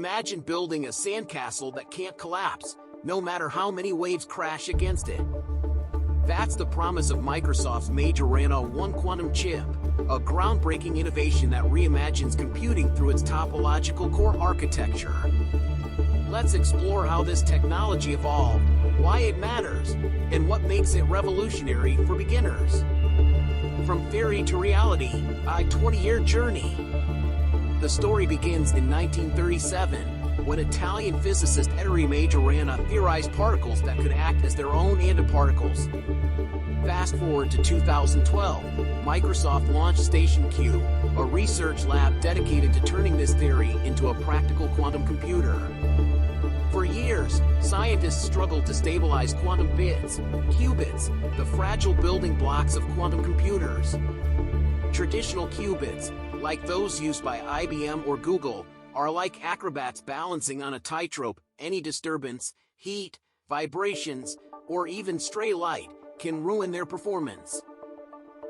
Imagine building a sandcastle that can't collapse, no matter how many waves crash against it. That's the promise of Microsoft's Majorana 1 quantum chip, a groundbreaking innovation that reimagines computing through its topological core architecture. Let's explore how this technology evolved, why it matters, and what makes it revolutionary for beginners. From theory to reality, a 20-year journey. The story begins in 1937, when Italian physicist Ettore Majorana theorized particles that could act as their own antiparticles. Fast forward to 2012, Microsoft launched Station Q, a research lab dedicated to turning this theory into a practical quantum computer. For years, scientists struggled to stabilize quantum bits, qubits, the fragile building blocks of quantum computers. Traditional qubits, like those used by IBM or Google, are like acrobats balancing on a tightrope. Any disturbance, heat, vibrations, or even stray light can ruin their performance.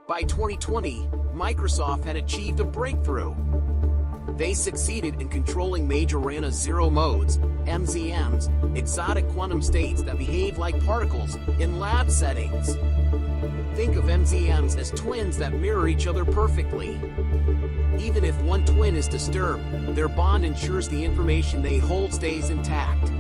By 2020, Microsoft had achieved a breakthrough. They succeeded in controlling Majorana's zero modes, MZMs, exotic quantum states that behave like particles in lab settings. Think of MZMs as twins that mirror each other perfectly. Even if one twin is disturbed, their bond ensures the information they hold stays intact.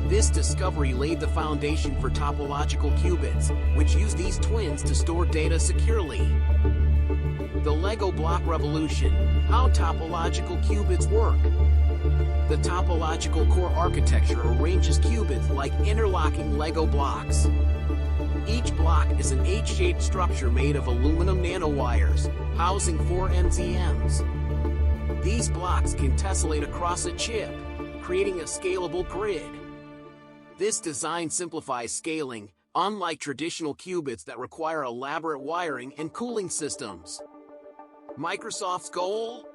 This discovery laid the foundation for topological qubits, which use these twins to store data securely. The Lego block revolution, how topological qubits work. The topological core architecture arranges qubits like interlocking Lego blocks. Each block is an H-shaped structure made of aluminum nanowires, housing 4 MZMs. These blocks can tessellate across a chip, creating a scalable grid. This design simplifies scaling, unlike traditional qubits that require elaborate wiring and cooling systems. Microsoft's goal?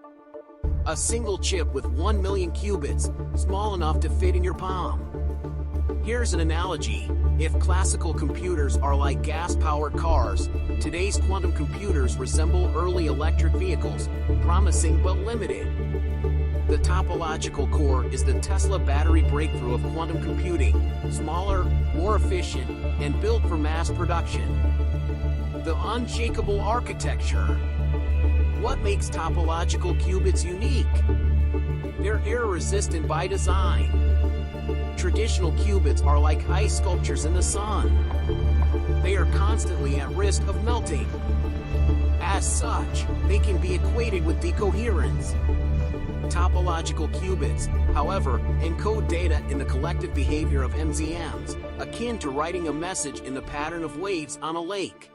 A single chip with 1 million qubits, small enough to fit in your palm. Here's an analogy. If classical computers are like gas-powered cars, today's quantum computers resemble early electric vehicles, promising but limited. The topological core is the Tesla battery breakthrough of quantum computing, smaller, more efficient, and built for mass production. The unshakable architecture. What makes topological qubits unique? They're error-resistant by design. Traditional qubits are like ice sculptures in the sun. They are constantly at risk of melting. As such, they can be equated with decoherence. Topological qubits, however, encode data in the collective behavior of MZMs, akin to writing a message in the pattern of waves on a lake.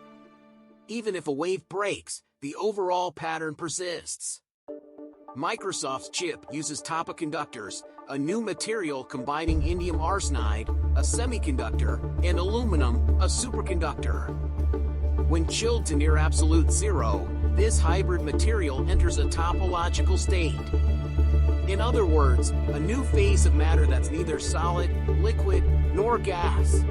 Even if a wave breaks, the overall pattern persists. Microsoft's chip uses topoconductors, a new material combining indium arsenide, a semiconductor, and aluminum, a superconductor. When chilled to near absolute zero, this hybrid material enters a topological state. In other words, a new phase of matter that's neither solid, liquid, nor gas.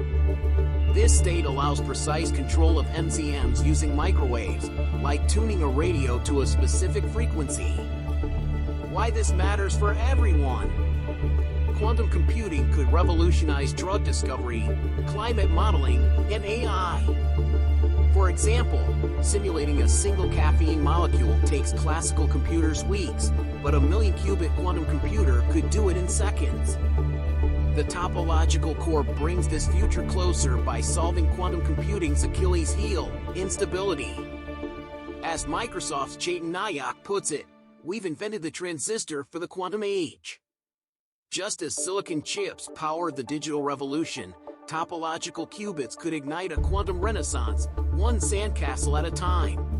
This state allows precise control of MZMs using microwaves, like tuning a radio to a specific frequency. Why this matters for everyone? Quantum computing could revolutionize drug discovery, climate modeling, and AI. For example, simulating a single caffeine molecule takes classical computers weeks, but a million-qubit quantum computer could do it in seconds. The topological core brings this future closer by solving quantum computing's Achilles heel, instability. As Microsoft's Chetan Nayak puts it, we've invented the transistor for the quantum age. Just as silicon chips powered the digital revolution, topological qubits could ignite a quantum renaissance, one sandcastle at a time.